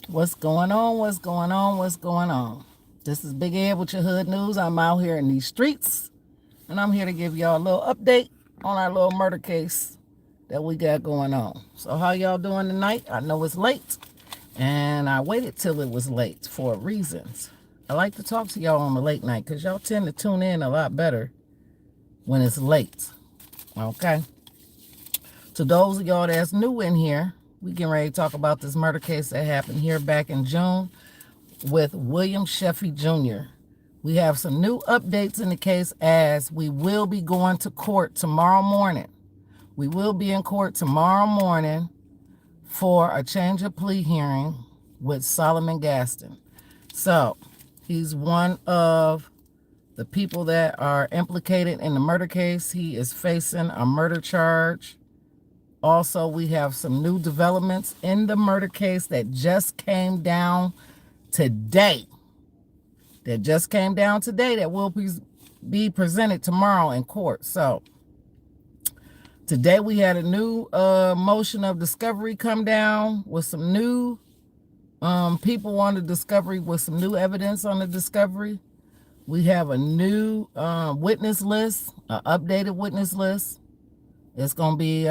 What's going on? What's going on? What's going on? This is Big Ed with your hood news. I'm out here in these streets, and I'm here to give y'all a little update on our little murder case that we got going on. So how y'all doing tonight? I know it's late, and I waited till it was late for reasons. I like to talk to y'all on the late night because y'all tend to tune in a lot better when it's late. Okay? To those of y'all that's new in here, we getting ready to talk about this murder case that happened here back in June with Wyllyam Sheffey Jr. We have some new updates in the case as we will be going to court tomorrow morning. We will be in court tomorrow morning for a change of plea hearing with Solomon Gaston. So he's one of the people that are implicated in the murder case. He is facing a murder charge. Also, we have some new developments in the murder case that just came down today. That will be presented tomorrow in court. So today we had a new motion of discovery come down with some new people on the discovery with some new evidence on the discovery. We have a new witness list, an updated witness list. It's going to be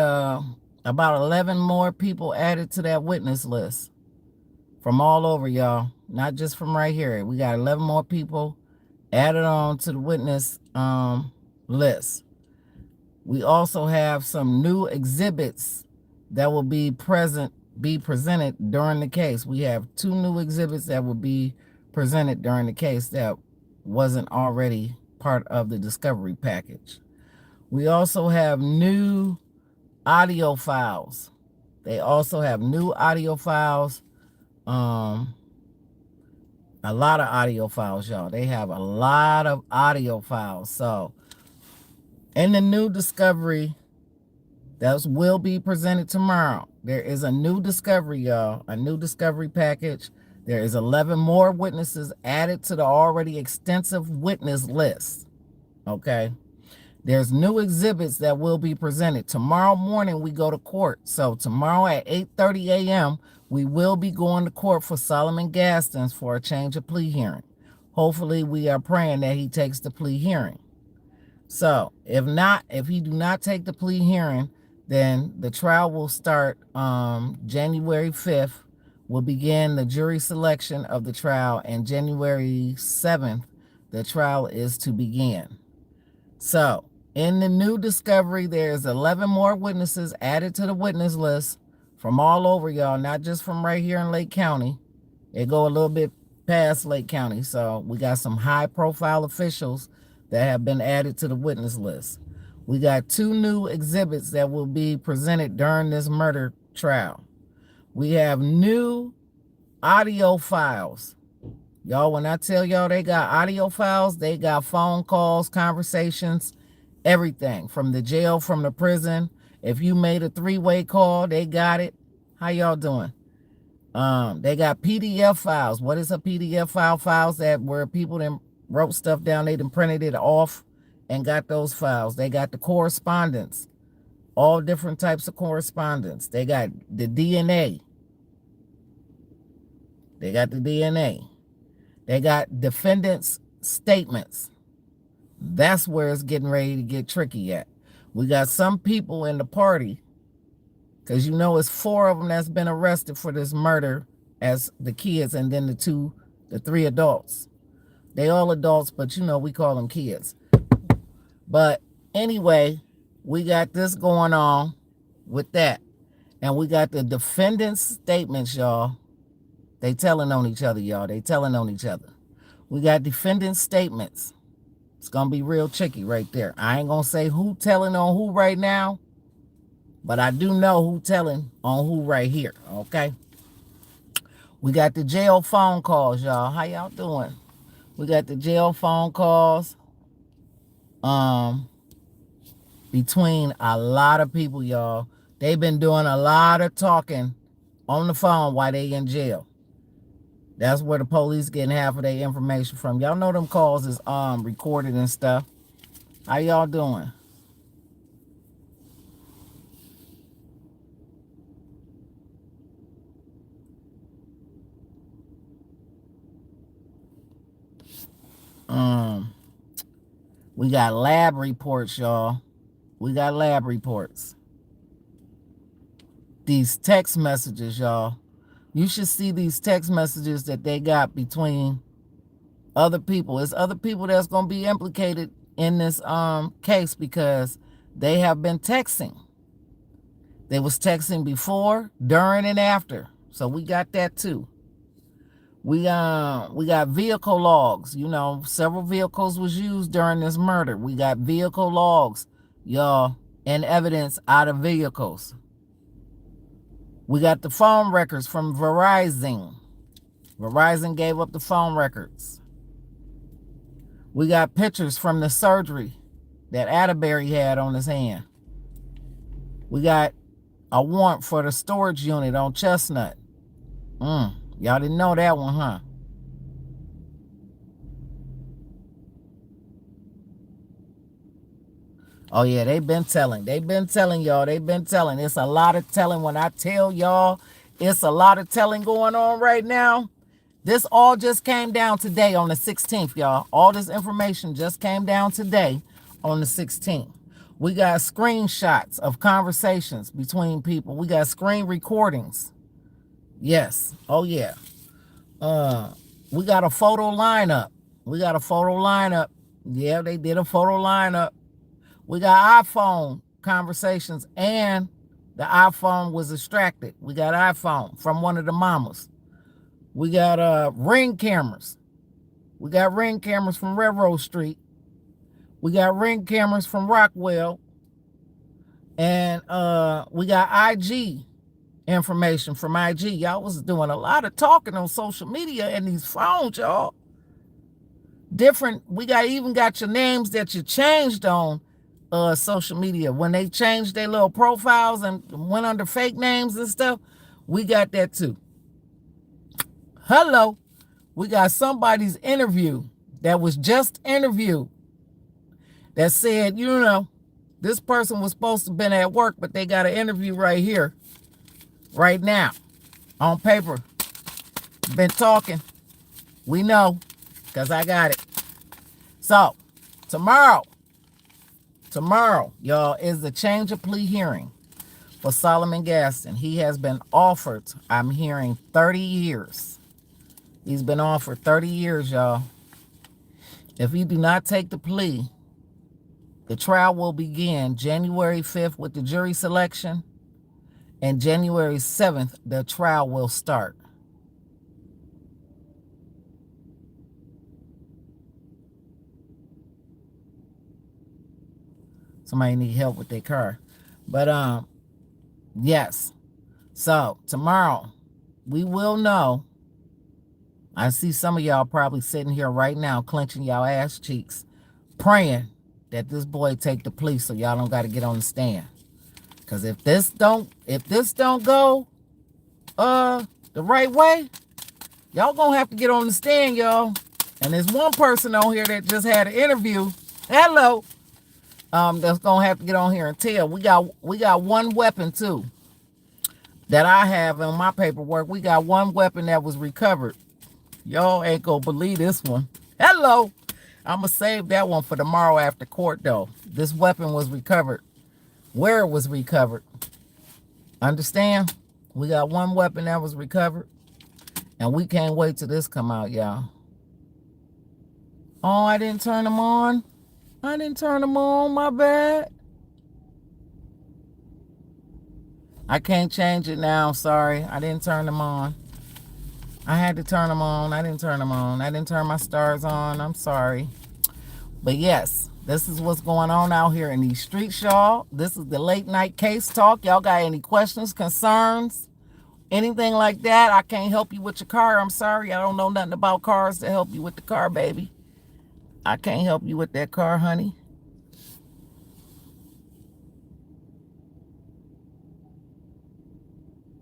about 11 more people added to that witness list from all over, y'all. Not just from right here. We got 11 more people added on to the witness list. We also have some new exhibits that will be presented during the case. We have 2 new exhibits that will be presented during the case that wasn't already part of the discovery package. We also have new audio files. They also have new audio files. A lot of audio files, y'all. They have a lot of audio files. So in the new discovery that will be presented tomorrow, there is a new discovery, y'all. A new discovery package. There is 11 more witnesses added to the already extensive witness list. Okay. There's new exhibits that will be presented. Tomorrow morning, we go to court. So tomorrow at 8:30 a.m., we will be going to court for Solomon Gaston for a change of plea hearing. Hopefully, we are praying that he takes the plea hearing. So if not, if he do not take the plea hearing, then the trial will start January 5th. We'll begin the jury selection of the trial, and January 7th, the trial is to begin. So in the new discovery, there's 11 more witnesses added to the witness list from all over, y'all, not just from right here in Lake County. They go a little bit past Lake County. So we got some high-profile officials that have been added to the witness list. We got 2 new exhibits that will be presented during this murder trial. We have new audio files. Y'all, when I tell y'all they got audio files, they got phone calls, conversations, everything from the jail, from the prison. If you made a 3-way call, they got it. How y'all doing? They got PDF files. What is a PDF file? Files that where people then wrote stuff down, they then printed it off and got those files. They got the correspondence, all different types of correspondence. They got the DNA. They got the DNA. They got defendants' statements. That's where it's getting ready to get tricky at. We got some people in the party, because you know it's 4 of them that's been arrested for this murder as the kids, and then the 3 adults. They all adults, but you know we call them kids. But anyway, we got this going on with that. And we got the defendants' statements, y'all. They telling on each other, y'all. They telling on each other. We got defendant statements. It's going to be real tricky right there. I ain't going to say who telling on who right now, but I do know who telling on who right here, okay? We got the jail phone calls, y'all. How y'all doing? We got the jail phone calls between a lot of people, y'all. They've been doing a lot of talking on the phone while they in jail. That's where the police getting half of their information from. Y'all know them calls is recorded and stuff. How y'all doing? We got lab reports, y'all. We got lab reports. These text messages, y'all. You should see these text messages that they got between other people. It's other people that's going to be implicated in this case because they have been texting. They was texting before, during, and after. So we got that too. We got vehicle logs. You know, several vehicles was used during this murder. We got vehicle logs, y'all, and evidence out of vehicles. We got the phone records from Verizon. Verizon gave up the phone records. We got pictures from the surgery that Atterbury had on his hand. We got a warrant for the storage unit on Chestnut. Y'all didn't know that one, huh? Oh, yeah, they've been telling. They've been telling, y'all. They've been telling. It's a lot of telling. When I tell y'all, it's a lot of telling going on right now. This all just came down today on the 16th, y'all. All this information just came down today on the 16th. We got screenshots of conversations between people. We got screen recordings. Yes. Oh, yeah. We got a photo lineup. Yeah, they did a photo lineup. We got iPhone conversations, and the iPhone was extracted. We got iPhone from one of the mamas. We got ring cameras. We got ring cameras from Railroad Street. We got ring cameras from Rockwell. And we got IG information from IG. Y'all was doing a lot of talking on social media and these phones, y'all. Different. We even got your names that you changed on social media. When they changed their little profiles and went under fake names and stuff, we got that too. Hello. We got somebody's interview that was just interviewed that said, you know, this person was supposed to have been at work, but they got an interview right here, right now, on paper. Been talking. We know, because I got it. So, tomorrow, y'all, is the change of plea hearing for Solomon Gaston. He has been offered, I'm hearing, 30 years. He's been offered 30 years, y'all. If he do not take the plea, the trial will begin January 5th with the jury selection, and January 7th, the trial will start. Somebody need help with their car. But, yes. So, tomorrow, we will know. I see some of y'all probably sitting here right now, clenching y'all ass cheeks, praying that this boy take the plea so y'all don't got to get on the stand. Because if this don't go the right way, y'all gonna have to get on the stand, y'all. And there's one person on here that just had an interview. Hello. That's gonna have to get on here and tell. We got one weapon too that I have in my paperwork. We got one weapon that was recovered. Y'all ain't gonna believe this one. Hello. I'm gonna save that one for tomorrow after court though. This weapon was recovered. Where it was recovered. Understand? We got one weapon that was recovered. And we can't wait till this come out, y'all. Oh, I didn't turn them on. My bad. I can't change it now, sorry. I didn't turn them on. I had to turn them on. I didn't turn them on. I didn't turn my stars on. I'm sorry. But yes, this is what's going on out here in these streets, y'all. This is the late night case talk. Y'all got any questions, concerns, anything like that? I can't help you with your car. I'm sorry. I don't know nothing about cars to help you with the car, baby. I can't help you with that car, honey.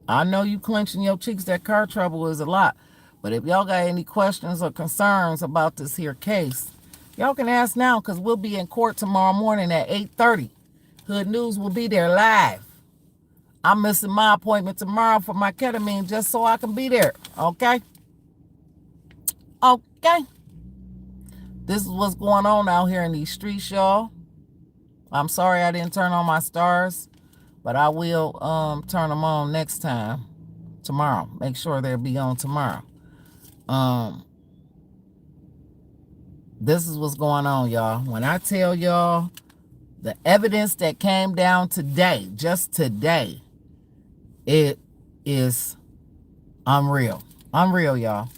I know you clenching your cheeks. That car trouble is a lot. But if y'all got any questions or concerns about this here case, y'all can ask now because we'll be in court tomorrow morning at 8:30. Hood News will be there live. I'm missing my appointment tomorrow for my ketamine just so I can be there. Okay? Okay. This is what's going on out here in these streets, y'all. I'm sorry I didn't turn on my stars, but I will turn them on next time, tomorrow. Make sure they'll be on tomorrow. This is what's going on, y'all. When I tell y'all the evidence that came down today, just today, it is unreal. Unreal, y'all.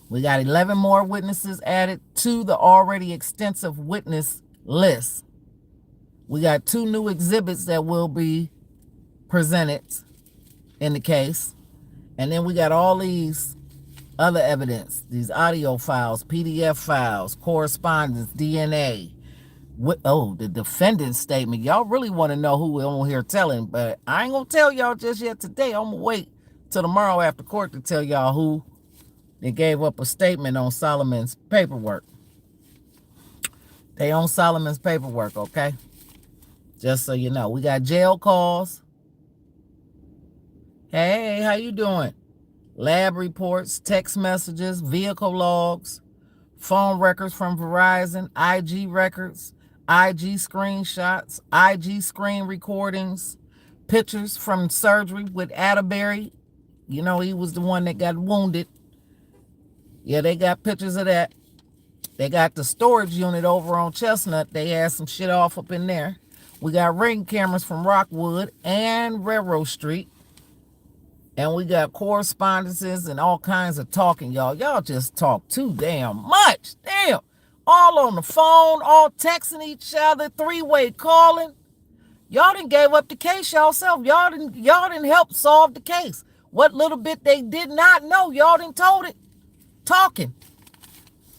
We got 11 more witnesses added to the already extensive witness list. We got 2 new exhibits that will be presented in the case. And then we got all these other evidence, these audio files, PDF files, correspondence, DNA. The defendant's statement. Y'all really want to know who we're on here telling, but I ain't going to tell y'all just yet today. I'm going to wait till tomorrow after court to tell y'all who they gave up a statement on Solomon's paperwork. They own Solomon's paperwork, okay? Just so you know. We got jail calls. Hey, how you doing? Lab reports, text messages, vehicle logs, phone records from Verizon, IG records, IG screenshots, IG screen recordings, pictures from surgery with Atterbury. You know, he was the one that got wounded. Yeah, they got pictures of that. They got the storage unit over on Chestnut. They had some shit off up in there. We got ring cameras from Rockwood and Railroad Street. And we got correspondences and all kinds of talking, y'all. Y'all just talk too damn much. Damn. All on the phone, all texting each other, 3-way calling. Y'all done gave up the case yourself. Y'all didn't help solve the case. What little bit they did not know, y'all done told it. Talking.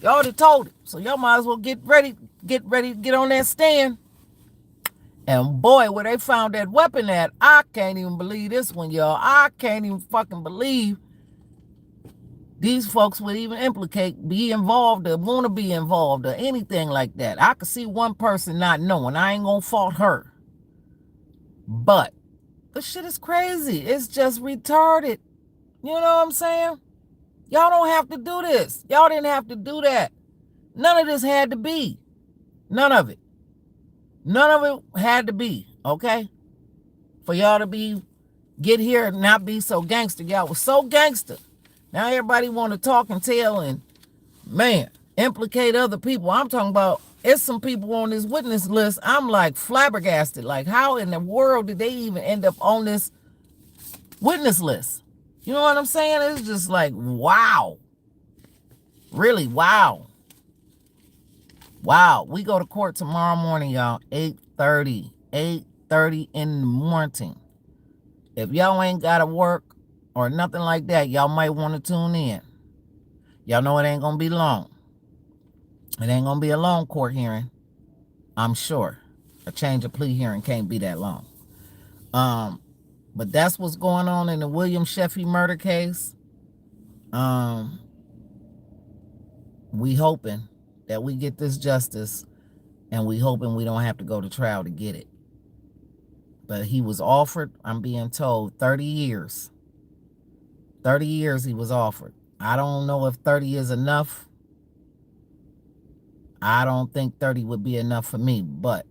Y'all done told it. So y'all might as well get ready to get on that stand. And boy, where they found that weapon at, I can't even believe this one, y'all. I can't even fucking believe these folks would even be involved or want to be involved or anything like that. I could see one person not knowing. I ain't gonna fault her. But this shit is crazy. It's just retarded. You know what I'm saying? Y'all don't have to do this. Y'all didn't have to do that. None of this had to be. None of it. None of it had to be, okay? For y'all to get here and not be so gangster. Y'all was so gangster. Now everybody want to talk and tell and, man, implicate other people. I'm talking about, it's some people on this witness list. I'm like flabbergasted. Like, how in the world did they even end up on this witness list? You know what I'm saying? It's just like, wow. Really, wow. Wow. We go to court tomorrow morning, y'all. 8:30. 8:30 in the morning. If y'all ain't got to work or nothing like that, y'all might want to tune in. Y'all know it ain't going to be long. It ain't going to be a long court hearing, I'm sure. A change of plea hearing can't be that long. But that's what's going on in the Wyllyam Sheffey murder case. We hoping that we get this justice, and we hoping we don't have to go to trial to get it. But he was offered, I'm being told, 30 years. 30 years he was offered. I don't know if 30 is enough. I don't think 30 would be enough for me, but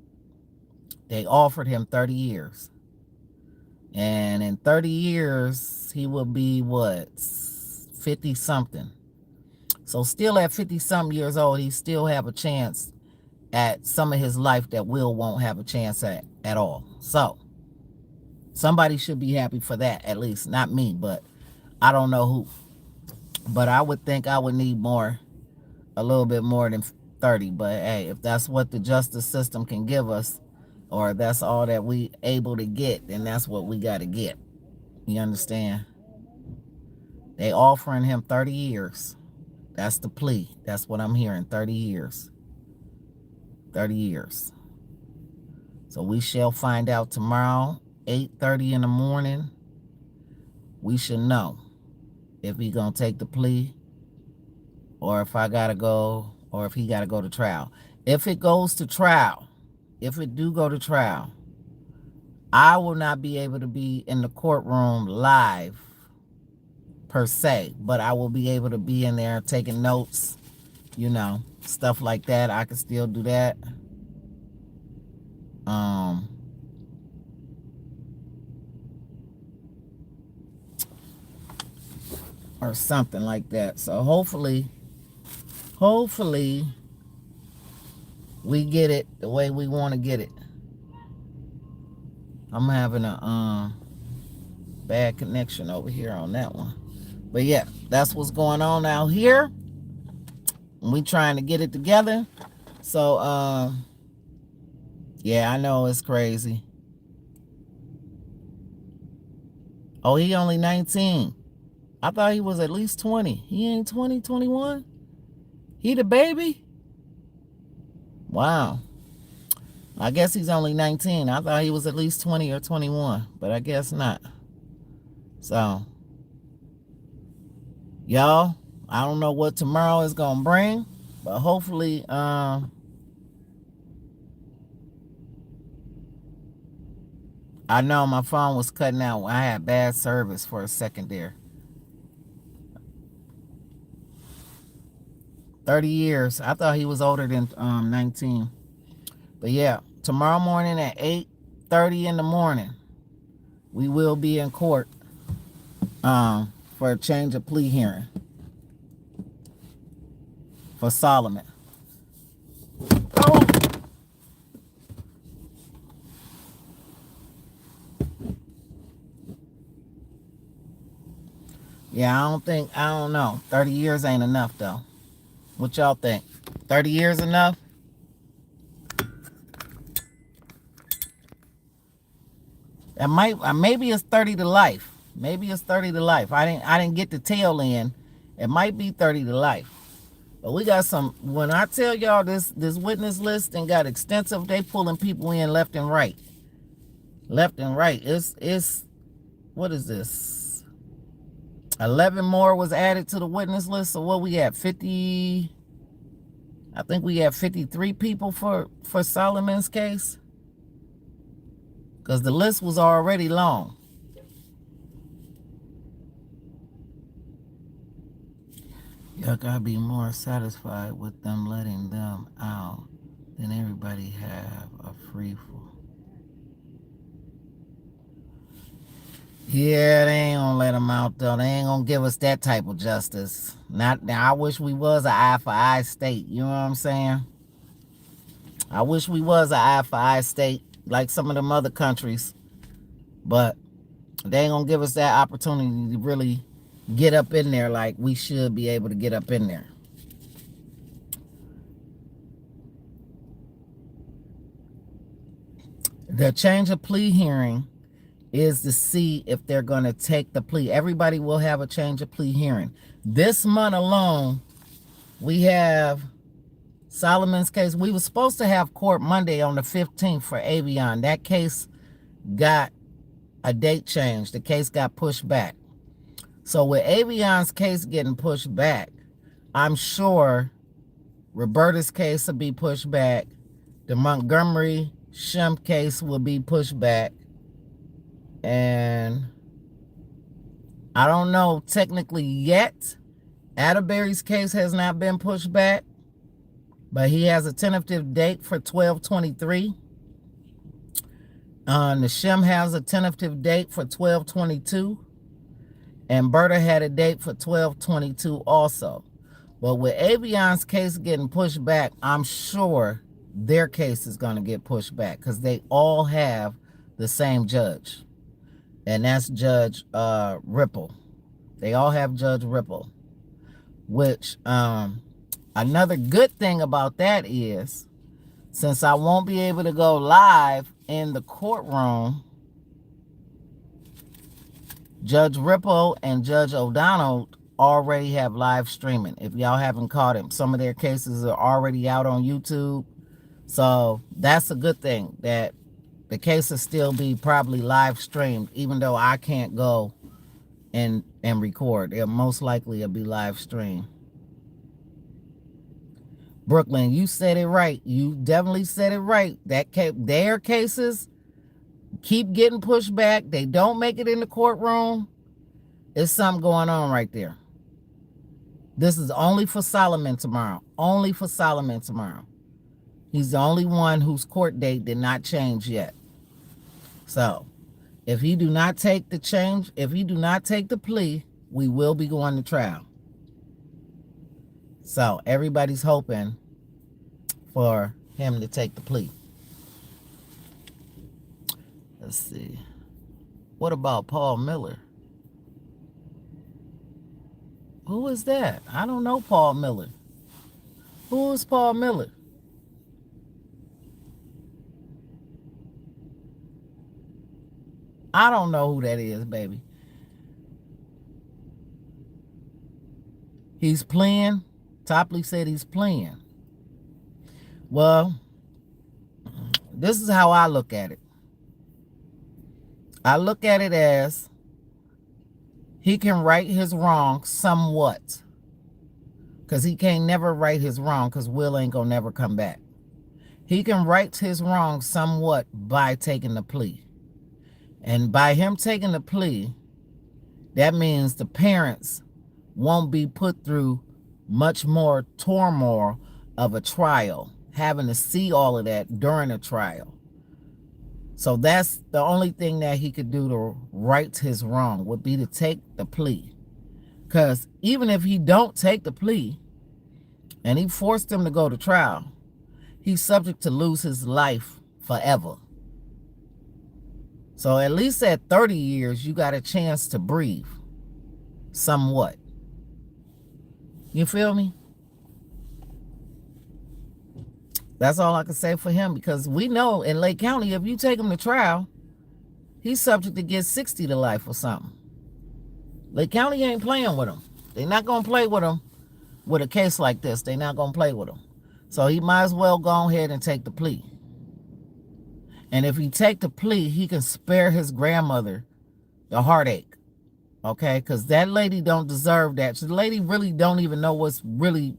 they offered him 30 years. And in 30 years, he will be, what, 50-something. So still at 50-something years old, he still have a chance at some of his life that Will won't have a chance at all. So somebody should be happy for that, at least. Not me, but I don't know who. But I would think I would need more, a little bit more than 30. But hey, if that's what the justice system can give us, or that's all that we able to get, then that's what we got to get. You understand? They offering him 30 years. That's the plea. That's what I'm hearing. 30 years. 30 years. So we shall find out tomorrow, 8:30 in the morning. We should know if he gonna take the plea, or if I gotta go, or if he gotta go to trial. If it goes to trial, if it do go to trial, I will not be able to be in the courtroom live per se, but I will be able to be in there taking notes, you know, stuff like that. I can still do that. Or something like that. So hopefully we get it the way we want to get it. I'm having a bad connection over here on that one. But yeah, that's what's going on out here. We trying to get it together. So yeah, I know it's crazy. Oh, he only 19. I thought he was at least 20. He ain't 20, 21? He the baby? Wow. I guess he's only 19. I thought he was at least 20 or 21, but I guess not. So, y'all, I don't know what tomorrow is going to bring, but hopefully, I know my phone was cutting out. I had bad service for a second there. 30 years. I thought he was older than 19. But yeah, tomorrow morning at 8:30 in the morning, we will be in court for a change of plea hearing for Solomon. Oh. Yeah, I don't know. 30 years ain't enough though. What y'all think? 30 years enough? That might, maybe it's 30 to life. Maybe it's 30 to life. I didn't get the tail end. It might be 30 to life. But we got some, when I tell y'all this witness list and got extensive, they pulling people in left and right. Left and right. It's what is this? 11 more was added to the witness list. So what we at? 50, I think we have 53 people for Solomon's case. Because the list was already long. Y'all gotta be more satisfied with them letting them out than everybody have a free for. Yeah, they ain't gonna let them out though. They ain't gonna give us that type of justice. Not now. I wish we was an eye for eye state. You know what I'm saying? I wish we was an eye for eye state like some of them other countries, but they ain't gonna give us that opportunity to really get up in there like we should be able to get up in there. The change of plea hearing is to see if they're going to take the plea. Everybody will have a change of plea hearing. This month alone, we have Solomon's case. We were supposed to have court Monday on the 15th for Avion. That case got a date change. The case got pushed back. So with Avion's case getting pushed back, I'm sure Roberta's case will be pushed back. The Montgomery Shemp case will be pushed back. And I don't know technically yet. Atterbury's case has not been pushed back, but he has a tentative date for 12/23. The Shem has a tentative date for 12/22. And Berta had a date for 12/22 also. But with Avion's case getting pushed back, I'm sure their case is going to get pushed back because they all have the same judge. And that's Judge Ripple. They all have Judge Ripple. Which, another good thing about that is, since I won't be able to go live in the courtroom, Judge Ripple and Judge O'Donnell already have live streaming. If y'all haven't caught him, some of their cases are already out on YouTube. So that's a good thing, that the case will still be probably live streamed, even though I can't go and record. It'll most likely be live streamed. Brooklyn, you said it right. You definitely said it right. Their cases keep getting pushed back. They don't make it in the courtroom. There's something going on right there. This is only for Solomon tomorrow. Only for Solomon tomorrow. He's the only one whose court date did not change yet. So, if he do not take the plea, we will be going to trial. So, everybody's hoping for him to take the plea. Let's see. What about Paul Miller? Who is that? I don't know Paul Miller. Who is Paul Miller? I don't know who that is, baby. He's playing. Topley said he's playing. Well, this is how I look at it. I look at it as he can right his wrong somewhat. Because he can't never right his wrong because Will ain't going to never come back. He can right his wrong somewhat by taking the plea. And by him taking the plea, that means the parents won't be put through much more turmoil of a trial, having to see all of that during a trial. So that's the only thing that he could do to right his wrong, would be to take the plea. Because even if he don't take the plea and he forced him to go to trial, he's subject to lose his life forever. So at least at 30 years, you got a chance to breathe somewhat. You feel me? That's all I can say for him, because we know in Lake County, if you take him to trial, he's subject to get 60 to life or something. Lake County ain't playing with him. They're not going to play with him with a case like this. They're not going to play with him. So he might as well go ahead and take the plea. And if he take the plea, he can spare his grandmother the heartache. Okay? Because that lady don't deserve that. The lady really don't even know what's really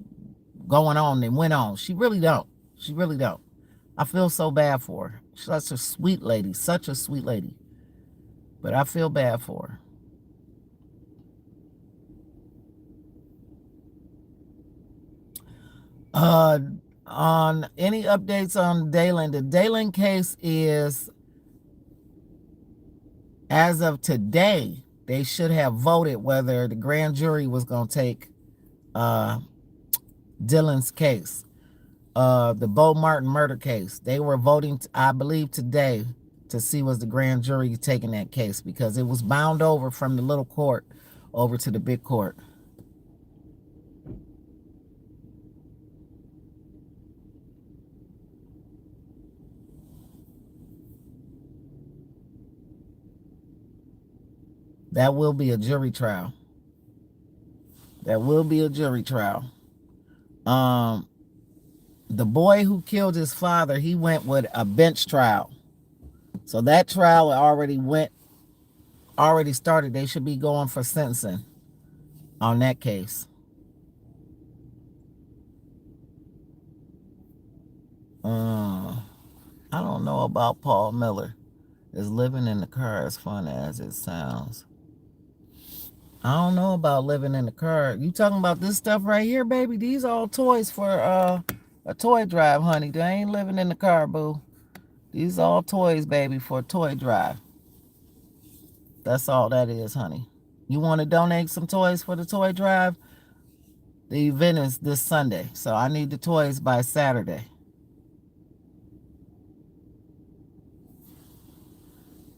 going on and went on. She really don't. She really don't. I feel so bad for her. She's such a sweet lady. Such a sweet lady. But I feel bad for her. On any updates on Dalen, the Dalen case is, as of today, they should have voted whether the grand jury was going to take Dylan's case. The Bo Martin murder case. They were voting, I believe, today to see was the grand jury taking that case, because it was bound over from the little court over to the big court. That will be a jury trial. That will be a jury trial. The boy who killed his father, he went with a bench trial. So that trial already started. They should be going for sentencing on that case. I don't know about Paul Miller. Is living in the car as fun as it sounds? I don't know about living in the car. You talking about this stuff right here, baby? These all toys for a toy drive, honey. They ain't living in the car, boo. These all toys, baby, for a toy drive. That's all that is, honey. You want to donate some toys for the toy drive? The event is this Sunday, so I need the toys by Saturday.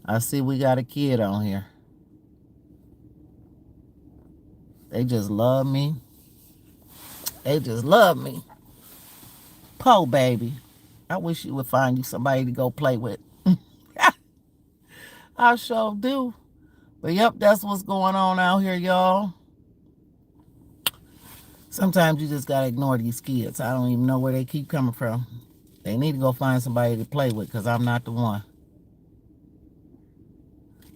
I see we got a kid on here. They just love me. They just love me. Po, baby. I wish you would find you somebody to go play with. I sure do. But yep, that's what's going on out here, y'all. Sometimes you just gotta ignore these kids. I don't even know where they keep coming from. They need to go find somebody to play with, because I'm not the one.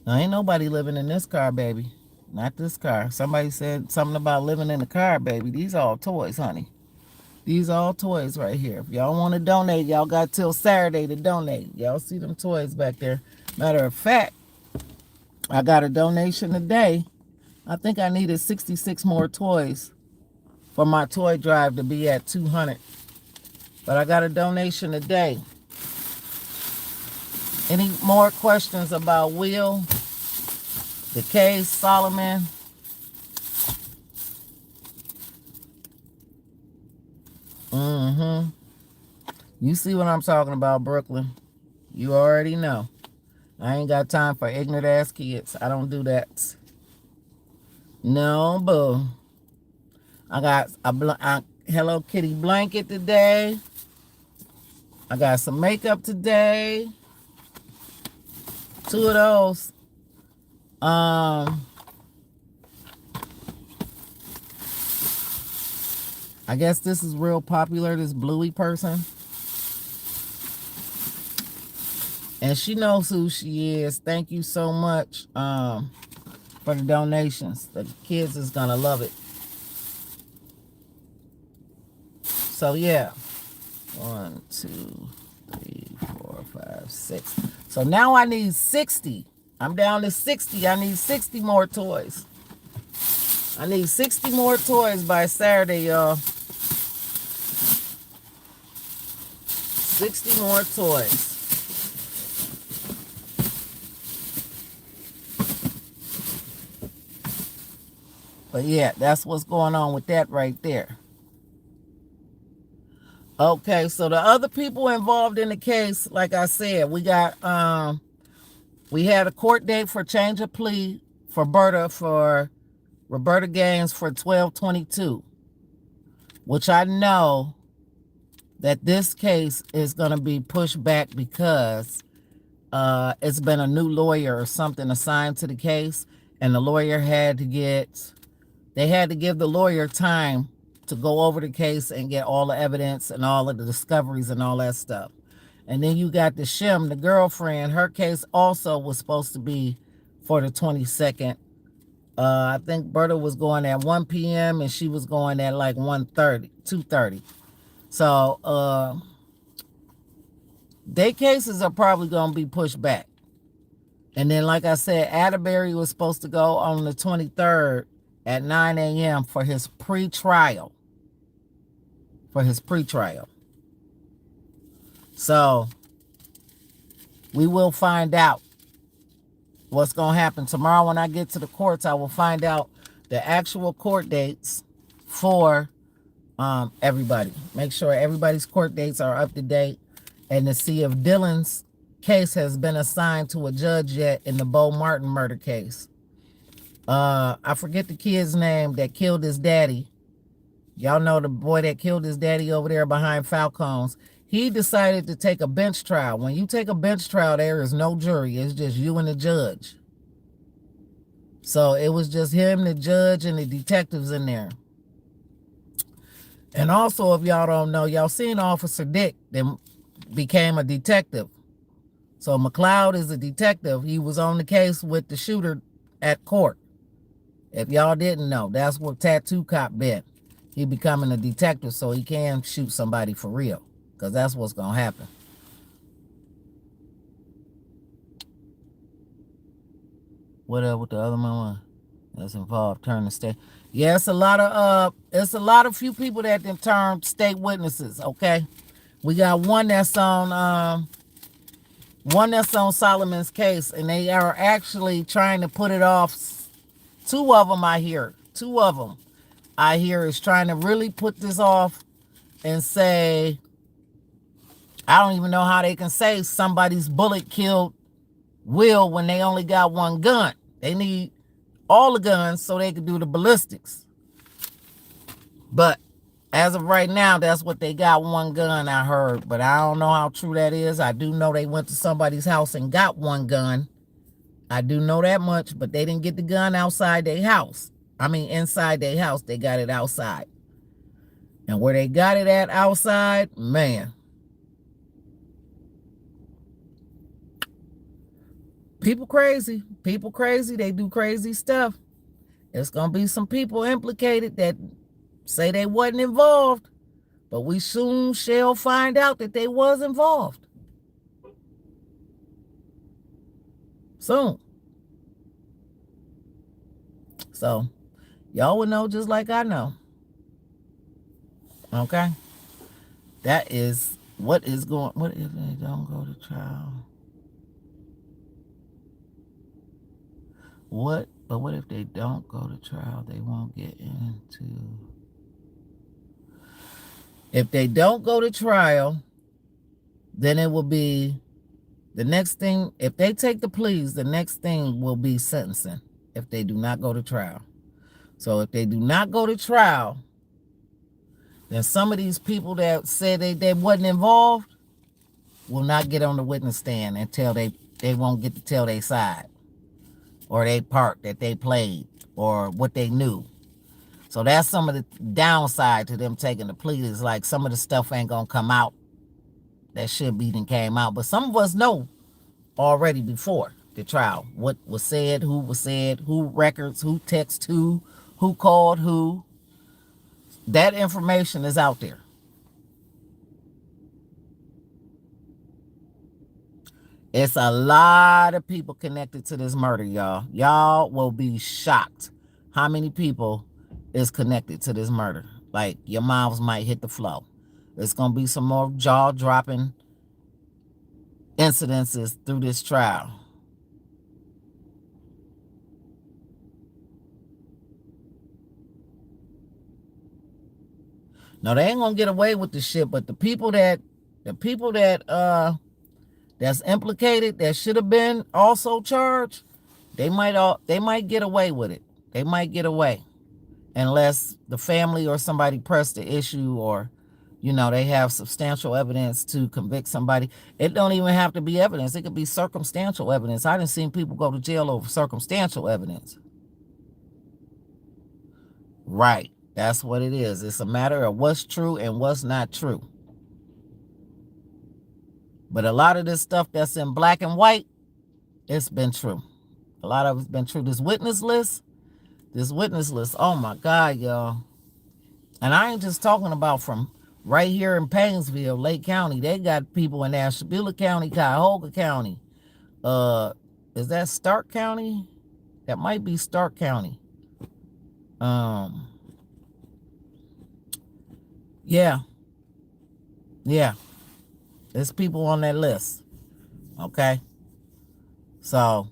Now, ain't nobody living in this car, baby. Not this car. Somebody said something about living in the car, baby. These all toys, honey. These all toys right here. If y'all want to donate, y'all got till Saturday to donate. Y'all see them toys back there. Matter of fact, I got a donation today. I think I needed 66 more toys for my toy drive to be at 200. But I got a donation today. Any more questions about Will, the case, Solomon? You see what I'm talking about, Brooklyn? You already know. I ain't got time for ignorant ass kids. I don't do that. No, boo. I got a Hello Kitty blanket today. I got some makeup today. 2 of those. I guess this is real popular, this Bluey person. And she knows who she is. Thank you so much for the donations. The kids is going to love it. So, yeah. 1, 2, 3, 4, 5, 6. So now I need 60. I'm down to 60. I need 60 more toys. I need 60 more toys by Saturday, y'all. 60 more toys. But yeah, that's what's going on with that right there. Okay, so the other people involved in the case, like I said, we had a court date for change of plea for Roberta Gaines for 12/22, which I know that this case is going to be pushed back because it's been a new lawyer or something assigned to the case, and the lawyer had to give the lawyer time to go over the case and get all the evidence and all of the discoveries and all that stuff. And then you got the Shim, the girlfriend. Her case also was supposed to be for the 22nd. I think Berta was going at 1 p.m. and she was going at like 2:30. So their cases are probably going to be pushed back. And then, like I said, Atterbury was supposed to go on the 23rd at 9 a.m. for his pre-trial. So we will find out what's going to happen. Tomorrow when I get to the courts, I will find out the actual court dates for everybody. Make sure everybody's court dates are up to date, and to see if Dylan's case has been assigned to a judge yet in the Bo Martin murder case. I forget the kid's name that killed his daddy. Y'all know the boy that killed his daddy over there behind Falcone's. He decided to take a bench trial. When you take a bench trial, there is no jury. It's just you and the judge. So it was just him, the judge, and the detectives in there. And also, if y'all don't know, y'all seen Officer Dick that became a detective. So McLeod is a detective. He was on the case with the shooter at court. If y'all didn't know, that's what Tattoo Cop been. He becoming a detective so he can shoot somebody for real. Because that's what's going to happen. What up with the other one that's involved? Turn the state. Yeah, it's a lot of few people that can turn state witnesses, okay? We got one that's on Solomon's case, and they are actually trying to put it off. 2 of them I hear. 2 of them I hear is trying to really put this off and say, I don't even know how they can say somebody's bullet killed Will when they only got 1 gun. They need all the guns so they can do the ballistics. But as of right now, that's what they got, 1 gun, I heard. But I don't know how true that is. I do know they went to somebody's house and got 1 gun. I do know that much, but they didn't get the gun outside their house. I mean, inside their house, they got it outside. And where they got it at outside, man. People crazy. People crazy. They do crazy stuff. There's going to be some people implicated that say they wasn't involved, but we soon shall find out that they was involved. Soon. So, y'all will know just like I know. Okay? That is what is going. What if they don't go to trial? But what if they don't go to trial? They won't get into. If they don't go to trial, then it will be the next thing. If they take the pleas, the next thing will be sentencing. If they do not go to trial. So if they do not go to trial, then some of these people that said they wasn't involved will not get on the witness stand until they won't get to tell their side or their part that they played or what they knew. So that's some of the downside to them taking the plea is like some of the stuff ain't gonna come out that should be and came out. But some of us know already before the trial what was said, who records, who texted who called who. That information is out there. It's a lot of people connected to this murder, y'all. Y'all will be shocked how many people is connected to this murder. Like, your mouths might hit the floor. There's going to be some more jaw-dropping incidences through this trial. No, they ain't going to get away with the shit, but the people that that's implicated, that should have been also charged, they might get away with it. They might get away. Unless the family or somebody pressed the issue or, they have substantial evidence to convict somebody. It don't even have to be evidence. It could be circumstantial evidence. I done seen people go to jail over circumstantial evidence. Right. That's what it is. It's a matter of what's true and what's not true. But a lot of this stuff that's in black and white, it's been true. A lot of it's been true. This witness list, oh my God, y'all. And I ain't just talking about from right here in Painesville, Lake County. They got people in Ashtabula County, Cuyahoga County. Is that Stark County? That might be Stark County. Yeah. There's people on that list. Okay. So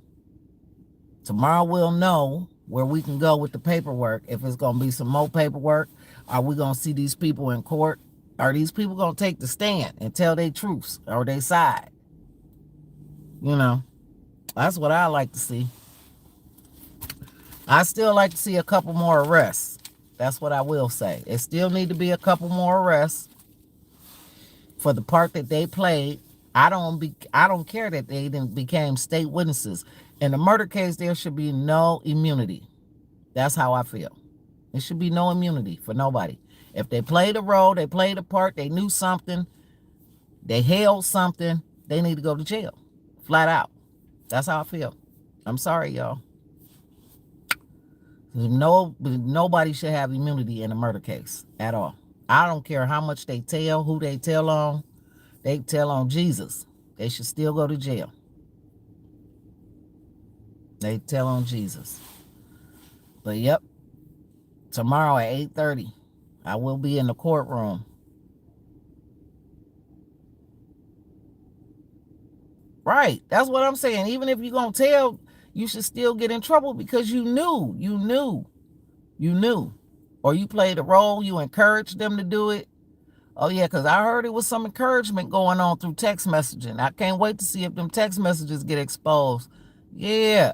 tomorrow we'll know where we can go with the paperwork. If it's going to be some more paperwork, are we going to see these people in court? Are these people going to take the stand and tell their truths or their side? That's what I like to see. I still like to see a couple more arrests. That's what I will say. It still need to be a couple more arrests for the part that they played. I don't care that they became state witnesses. In the murder case, there should be no immunity. That's how I feel. There should be no immunity for nobody. If they played a role, they played a part, they knew something, they held something, they need to go to jail. Flat out. That's how I feel. I'm sorry, y'all. Nobody should have immunity in a murder case at all. I don't care how much they tell, who they tell on. They tell on Jesus. They should still go to jail. They tell on Jesus. But yep, tomorrow at 8:30, I will be in the courtroom. Right. That's what I'm saying. Even if you're going to tell, you should still get in trouble because you knew. Or you played a role, you encouraged them to do it. Oh, yeah, because I heard it was some encouragement going on through text messaging. I can't wait to see if them text messages get exposed. Yeah.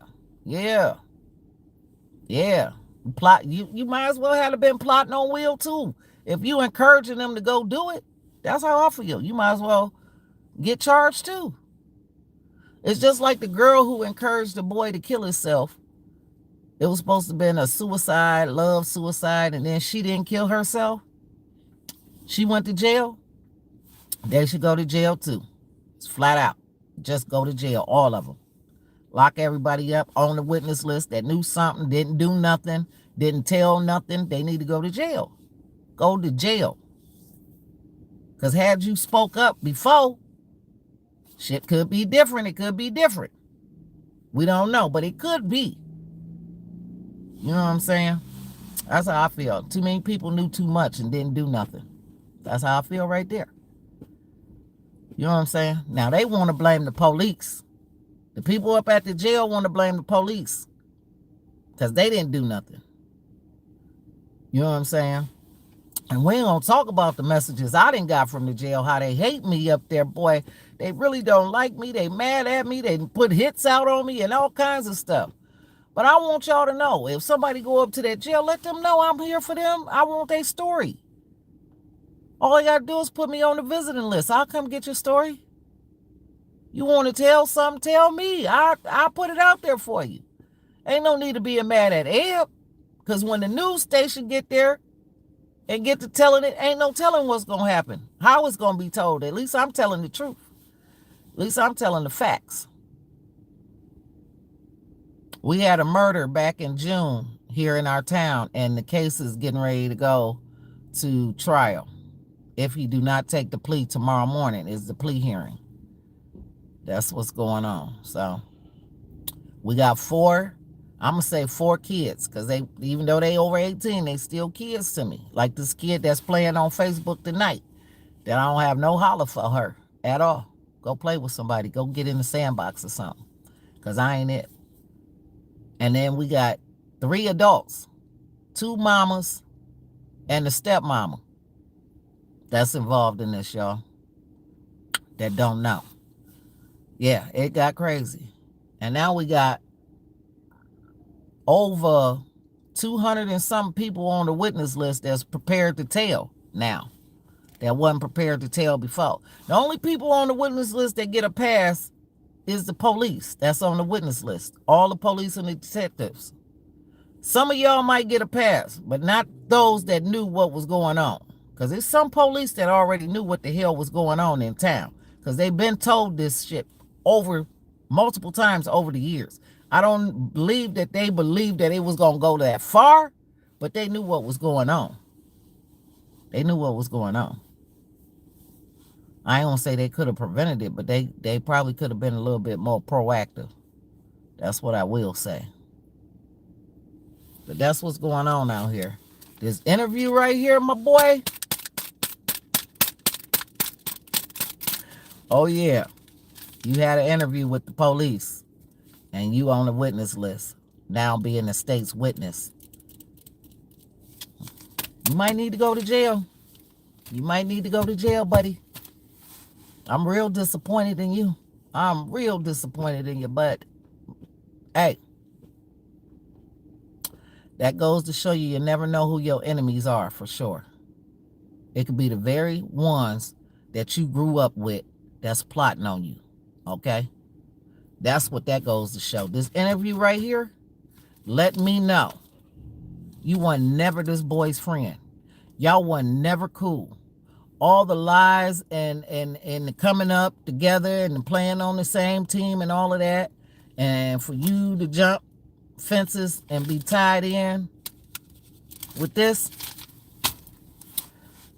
Plot. You might as well have been plotting on Will, too. If you encouraging them to go do it, that's how I feel. You might as well get charged, too. It's just like the girl who encouraged the boy to kill himself. It was supposed to have been a suicide, love suicide, and then she didn't kill herself. She went to jail. They should go to jail too. It's flat out. Just go to jail, all of them. Lock everybody up on the witness list that knew something, didn't do nothing, didn't tell nothing. They need to go to jail. Go to jail. Because had you spoke up before, shit could be different. It could be different. We don't know, but it could be. You know what I'm saying? That's how I feel. Too many people knew too much and didn't do nothing. That's how I feel right there. You know what I'm saying? Now, they want to blame the police. The people up at the jail want to blame the police because they didn't do nothing. You know what I'm saying? And we ain't gonna talk about the messages I done got from the jail, how they hate me up there, boy. They really don't like me. They mad at me. They put hits out on me and all kinds of stuff. But I want y'all to know, if somebody go up to that jail, let them know I'm here for them. I want their story. All you gotta do is put me on the visiting list. I'll come get your story. You want to tell something, tell me. I'll put it out there for you. Ain't no need to be mad at Eb. Because when the news station get there and get to telling it, ain't no telling what's going to happen. How it's going to be told. At least I'm telling the truth. At least I'm telling the facts. We had a murder back in June here in our town, and the case is getting ready to go to trial. If he do not take the plea tomorrow morning, is the plea hearing. That's what's going on. So we got I'm going to say 4 kids, because they, even though they over 18, they still kids to me. Like this kid that's playing on Facebook tonight, that I don't have no holler for her at all. Go play with somebody. Go get in the sandbox or something, because I ain't it. And then we got 3 adults, 2 mamas, and the stepmama that's involved in this, y'all, that don't know. Yeah, it got crazy. And now we got over 200 and some people on the witness list that's prepared to tell now, that wasn't prepared to tell before. The only people on the witness list that get a pass is the police that's on the witness list. All the police and the detectives. Some of y'all might get a pass, but not those that knew what was going on. Because there's some police that already knew what the hell was going on in town. Because they've been told this shit over multiple times over the years. I don't believe that they believed that it was going to go that far, but they knew what was going on. They knew what was going on. I ain't going to say they could have prevented it, but they probably could have been a little bit more proactive. That's what I will say. But that's what's going on out here. This interview right here, my boy. Oh, yeah. You had an interview with the police, and you on the witness list, now being the state's witness. You might need to go to jail. You might need to go to jail, buddy. I'm real disappointed in you. I'm real disappointed in you, but hey, that goes to show you never know who your enemies are for sure. It could be the very ones that you grew up with that's plotting on you, okay? That's what that goes to show. This interview right here, let me know. You were never this boy's friend. Y'all were never cool. All the lies and the coming up together and the playing on the same team and all of that, and for you to jump fences and be tied in with this,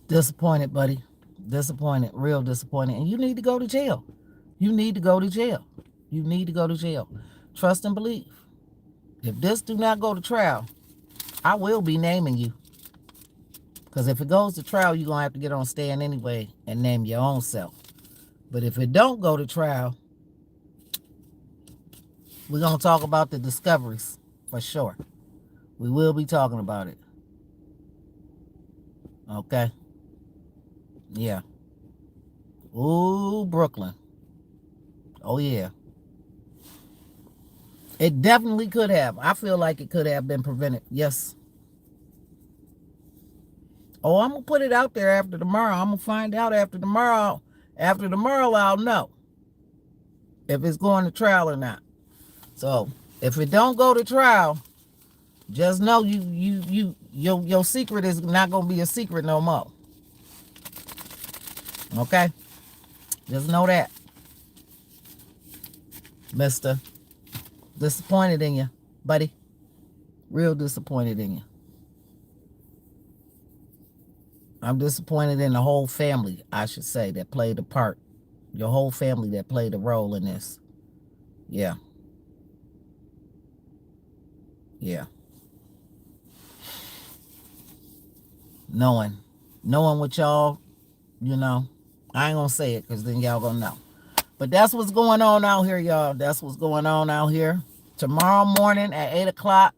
disappointed, buddy. Disappointed, real disappointed. And you need to go to jail. You need to go to jail. You need to go to jail. Trust and believe. If this do not go to trial, I will be naming you. Because if it goes to trial, you're going to have to get on stand anyway and name your own self. But if it don't go to trial, we're going to talk about the discoveries for sure. We will be talking about it. Okay? Yeah. Ooh, Brooklyn. Oh, yeah. It definitely could have. I feel like it could have been prevented. Yes. Oh, I'm going to put it out there after tomorrow. I'm going to find out after tomorrow. After tomorrow, I'll know if it's going to trial or not. So, if it don't go to trial, just know your secret is not going to be a secret no more. Okay? Just know that. Mister. Disappointed in you, buddy. Real disappointed in you. I'm disappointed in the whole family, I should say, that played a part. Your whole family that played a role in this. Yeah. Yeah. Knowing what y'all You know, I ain't gonna say it because then y'all gonna know. But that's what's going on out here, y'all. That's what's going on out here. Tomorrow morning at 8 o'clock,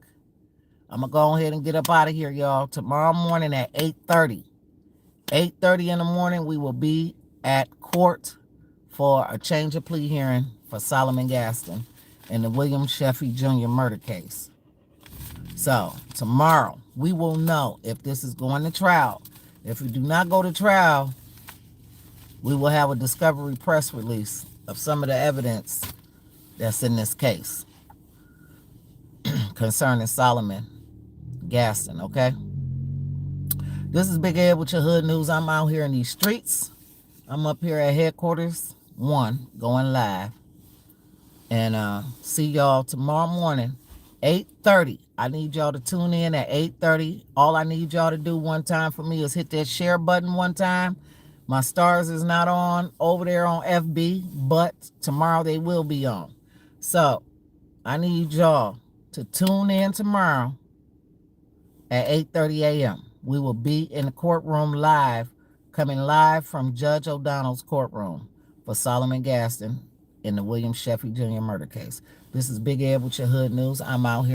I'm going to go ahead and get up out of here, y'all. Tomorrow morning at 8:30. 8:30 in the morning, we will be at court for a change of plea hearing for Solomon Gaston in the Wyllyam Sheffey Jr. murder case. So tomorrow, we will know if this is going to trial. If we do not go to trial, we will have a discovery press release of some of the evidence that's in this case concerning Solomon Gaston, okay? This is Big Ed with your hood news. I'm out here in these streets. I'm up here at headquarters 1, going live. And see y'all tomorrow morning, 8:30. I need y'all to tune in at 8:30. All I need y'all to do one time for me is hit that share button one time. My stars is not on over there on FB, but tomorrow they will be on. So I need y'all to tune in tomorrow at 8:30 a.m. We will be in the courtroom live, coming live from Judge O'Donnell's courtroom for Solomon Gaston in the Wyllyam Sheffey Jr. murder case. This is Big Ed with your hood news. I'm out here.